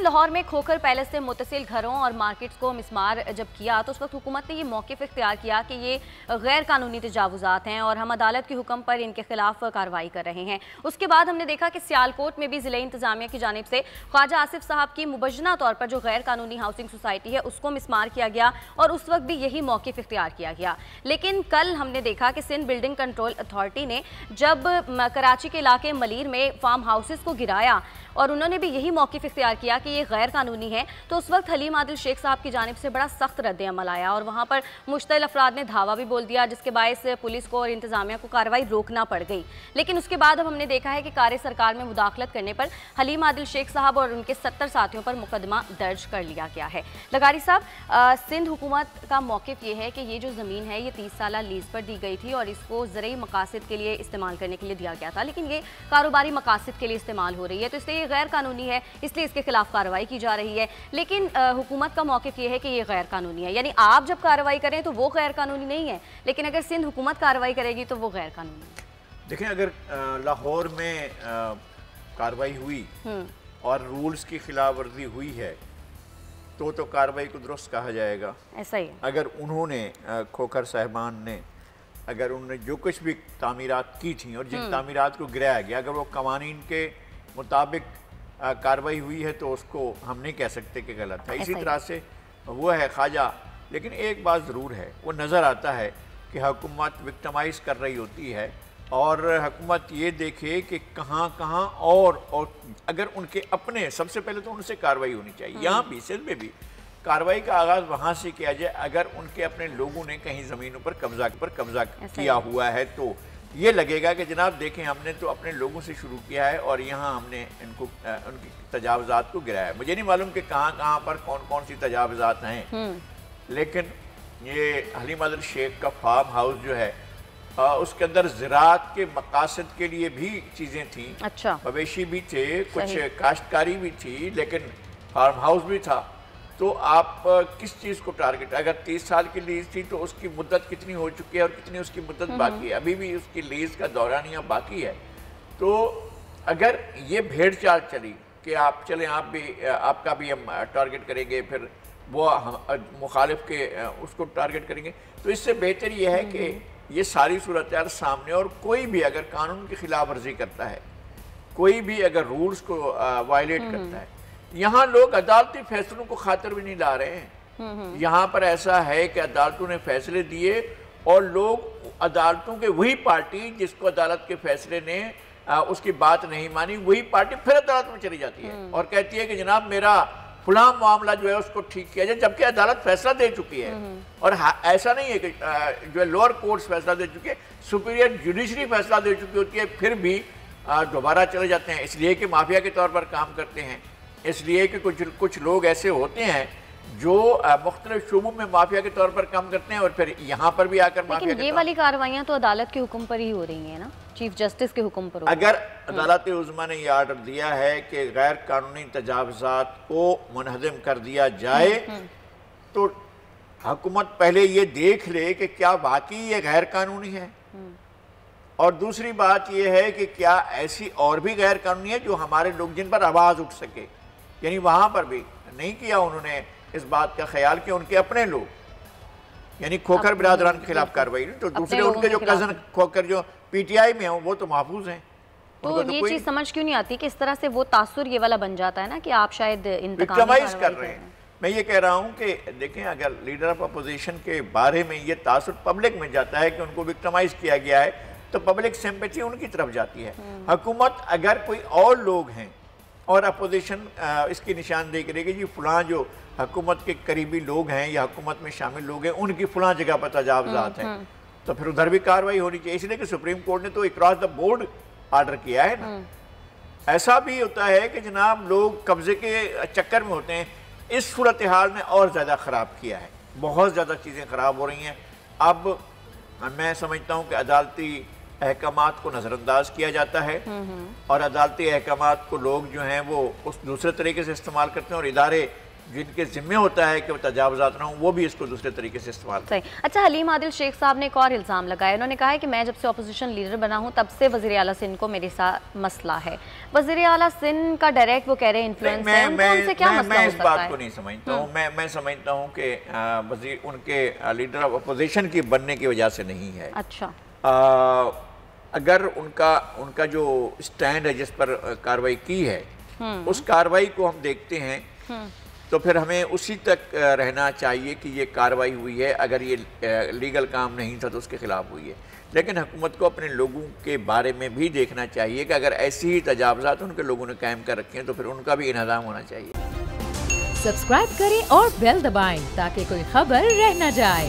लाहौर में खोखर पैलेस से मुतसिल घरों और मार्केट्स को मिसमार जब किया तो उस वक्त हुकूमत ने ये मौक़िफ़ इख्तियार किया कि ये गैर कानूनी तजावुज़ात हैं और हम अदालत के हुक्म पर इनके खिलाफ कार्रवाई कर रहे हैं। उसके बाद हमने देखा कि सियालकोट में भी ज़िले इंतज़ामिया की जानिब से ख्वाजा आसिफ साहब की मुबज्जना तौर पर जो गैर कानूनी हाउसिंग सोसाइटी है उसको मिसमार किया गया और उस वक्त भी यही मौक़िफ़ इख्तियार किया गया। लेकिन कल हमने देखा कि सिंध बिल्डिंग कंट्रोल अथॉरिटी ने जब कराची के इलाके मलीर में फार्म हाउसेस को गिराया और उन्होंने भी यही मौक़िफ़ इख्तियार किया कि ये गैर कानूनी है, तो उस वक्त हलीम आदिल शेख साहब की जानिब से बड़ा सख्त रद्द-ए-अमल आया और वहाँ पर मुश्तल अफराद ने धावा भी बोल दिया, जिसके बायस पुलिस को और इंतज़ामिया को कार्रवाई रोकना पड़ गई। लेकिन उसके बाद अब हमने देखा है कि कार्य सरकार में मुदाखलत करने पर हलीम आदिल शेख साहब और उनके 70 साथियों पर मुकदमा दर्ज कर लिया गया है। लगारी साहब, सिंध हुकूमत का मौक़िफ़ ये है कि ये जो ज़मीन है ये 30 साल लीज़ पर दी गई थी और इसको ज़रूरी मकासद के लिए इस्तेमाल करने के लिए दिया गया था, लेकिन ये कारोबारी मकासद के लिए इस्तेमाल हो रही है, तो इसलिए ये गैर कानूनी है, इसलिए इसके खिलाफ कार्रवाई की जा रही है। लेकिन हुकूमत का मौक़िफ़ ये है कि ये गैर कानूनी है, यानी आप जब कार्रवाई करें तो वो गैर कानूनी नहीं है, लेकिन अगर सिंध हुकूमत कार्रवाई करेगी तो वो गैर कानूनी है। देखें, अगर लाहौर में कार्रवाई हुई और रूल्स की खिलाफ वर्जी हुई है तो कार्रवाई को दुरुस्त कहा जाएगा। ऐसा ही है। अगर उन्होंने खोखर साहिबान ने अगर उन्होंने जो कुछ भी तामीरात की थी और जिन तामीरात को गिराया गया, अगर वो कवानीन के मुताबिक कार्रवाई हुई है तो उसको हम नहीं कह सकते कि गलत है। इसी तरह से वो है ख्वाजा। लेकिन एक बात ज़रूर है, वो नज़र आता है कि हुकूमत विक्टिमाइज़ कर रही होती है और हुकूमत ये देखे कि कहाँ कहाँ और अगर उनके अपने, सबसे पहले तो उनसे कार्रवाई होनी चाहिए। यहाँ भी सिंध में भी कार्रवाई का आगाज़ वहाँ से किया जाए। अगर उनके अपने लोगों ने कहीं ज़मीनों पर कब्जा किया हुआ है तो ये लगेगा कि जनाब देखें, हमने तो अपने लोगों से शुरू किया है और यहाँ हमने इनको उनकी तजावुज़ात को गिराया है। मुझे नहीं मालूम कि कहाँ कहाँ पर कौन कौन सी तजावुज़ात हैं, लेकिन ये हलीम आदिल शेख का फार्म हाउस जो है उसके अंदर ज़राअत के मकासद के लिए भी चीज़ें थी। अच्छा, मवेशी भी थे, कुछ काश्तकारी भी थी, लेकिन फार्म हाउस भी था। तो आप किस चीज़ को टारगेट, अगर 30 साल की लीज़ थी तो उसकी मुद्दत कितनी हो चुकी है और कितनी उसकी मुद्दत बाकी है, अभी भी उसकी लीज़ का दौरानिया बाकी है। तो अगर ये भेड़ चाल चली कि आप चलें, आप भी, आपका भी हम टारगेट करेंगे, फिर वो मुखालिफ के उसको टारगेट करेंगे, तो इससे बेहतर ये है कि ये सारी सूरत यार सामने, और कोई भी अगर कानून की खिलाफ वर्जी करता है, कोई भी अगर रूल्स को वायलेट करता है, यहाँ लोग अदालती फैसलों को खातिर भी नहीं ला रहे हैं। यहाँ पर ऐसा है कि अदालतों ने फैसले दिए और लोग अदालतों के, वही पार्टी जिसको अदालत के फैसले ने उसकी बात नहीं मानी, वही पार्टी फिर अदालत में चली जाती है और कहती है कि जनाब मेरा फलां मामला जो है उसको ठीक किया जाए, जबकि अदालत फैसला दे चुकी है। और ऐसा नहीं है कि जो है लोअर कोर्ट्स फैसला दे चुके हैं, सुपीरियर जुडिशरी फैसला दे चुकी होती है, फिर भी दोबारा चले जाते हैं, इसलिए कि माफिया के तौर पर काम करते हैं, इसलिए कि कुछ लोग ऐसे होते हैं जो मुख्तलिफ शोबों में माफिया के तौर पर काम करते हैं और फिर यहाँ पर भी आकर माफिया। लेकिन ये वाली कार्रवाइयाँ तो अदालत के हुक्म पर ही हो रही हैं ना, चीफ जस्टिस के हुक्म पर। अगर अदालत उज़्मा ने यह आर्डर दिया है कि गैर कानूनी तजावुज़ात को मुनहज़म कर दिया जाए तो हुकूमत पहले ये देख ले कि क्या वाकई ये गैर कानूनी है, और दूसरी बात यह है कि क्या ऐसी और भी गैर कानूनी है जो हमारे लोग, जिन पर आवाज़ उठ सके। यानी वहाँ पर भी नहीं किया उन्होंने इस बात का ख्याल कि उनके अपने लोग, यानी खोखर बिरादरान के खिलाफ कार्रवाई नहीं, तो दूसरे उनके जो कज़न खोखर जो पीटीआई में हैं वो तो महफूज हैं। तो ये चीज़ समझ क्यों नहीं आती कि इस तरह से वो तासुर ये वाला बन जाता है ना कि आप शायद विक्टिमाइज कर रहे हैं। मैं ये कह रहा हूँ कि देखें, अगर लीडर ऑफ अपोजिशन के बारे में ये तासुर पब्लिक में जाता है कि उनको विक्टिमाइज किया गया है तो पब्लिक सिंपैथी उनकी तरफ जाती है। हुकूमत अगर कोई और लोग हैं और अपोजिशन इसकी निशानदेही करेगी जी फलां जो हुकूमत के करीबी लोग हैं या हुकूमत में शामिल लोग हैं उनकी फलां जगह पर तजावुज़ात हैं, तो फिर उधर भी कार्रवाई होनी चाहिए। इसलिए कि सुप्रीम कोर्ट ने तो अक्रॉस द बोर्ड आर्डर किया है ना। ऐसा भी होता है कि जनाब लोग कब्जे के चक्कर में होते हैं। इस सूरत हाल ने और ज़्यादा ख़राब किया है, बहुत ज़्यादा चीज़ें ख़राब हो रही हैं। अब मैं समझता हूँ कि अदालती अहकामात को नज़रअंदाज किया जाता है और अदालती अहकामात को लोग जो हैं वो उस दूसरे तरीके से इस्तेमाल करते हैं और इदारे जिनके जिम्मे होता है कि वो तजावुज़ात ना हो, वो भी इसको दूसरे तरीके से इस्तेमाल करें। सही। अच्छा, हलीम आदिल शेख साहब ने एक और इल्ज़ाम लगाया। उन्होंने कहा है कि मैं जब से अपोजिशन लीडर बना हूँ तब से वज़ीर आला सिंध को मेरे साथ मसला है। वज़ीर आला सिंध का डायरेक्ट वो कह रहे हैं इन्फ्लुएंस है, उनसे क्या मसला हो इस सकता बात है? को नहीं समझता हूँ। मैं समझता हूँ कि वज़ीर उनके लीडर ऑफ अपोजिशन की बनने की वजह से नहीं है। अच्छा, अगर उनका जो स्टैंड है जिस पर कार्रवाई की है, उस कार्रवाई को हम देखते हैं तो फिर हमें उसी तक रहना चाहिए कि ये कार्रवाई हुई है। अगर ये लीगल काम नहीं था तो उसके खिलाफ हुई है। लेकिन हुकूमत को अपने लोगों के बारे में भी देखना चाहिए कि अगर ऐसी ही तजावुज़ात उनके लोगों ने कायम कर रखे हैं तो फिर उनका भी इंतज़ाम होना चाहिए। सब्सक्राइब करें और बेल दबाएं ताकि कोई खबर रह न जाए।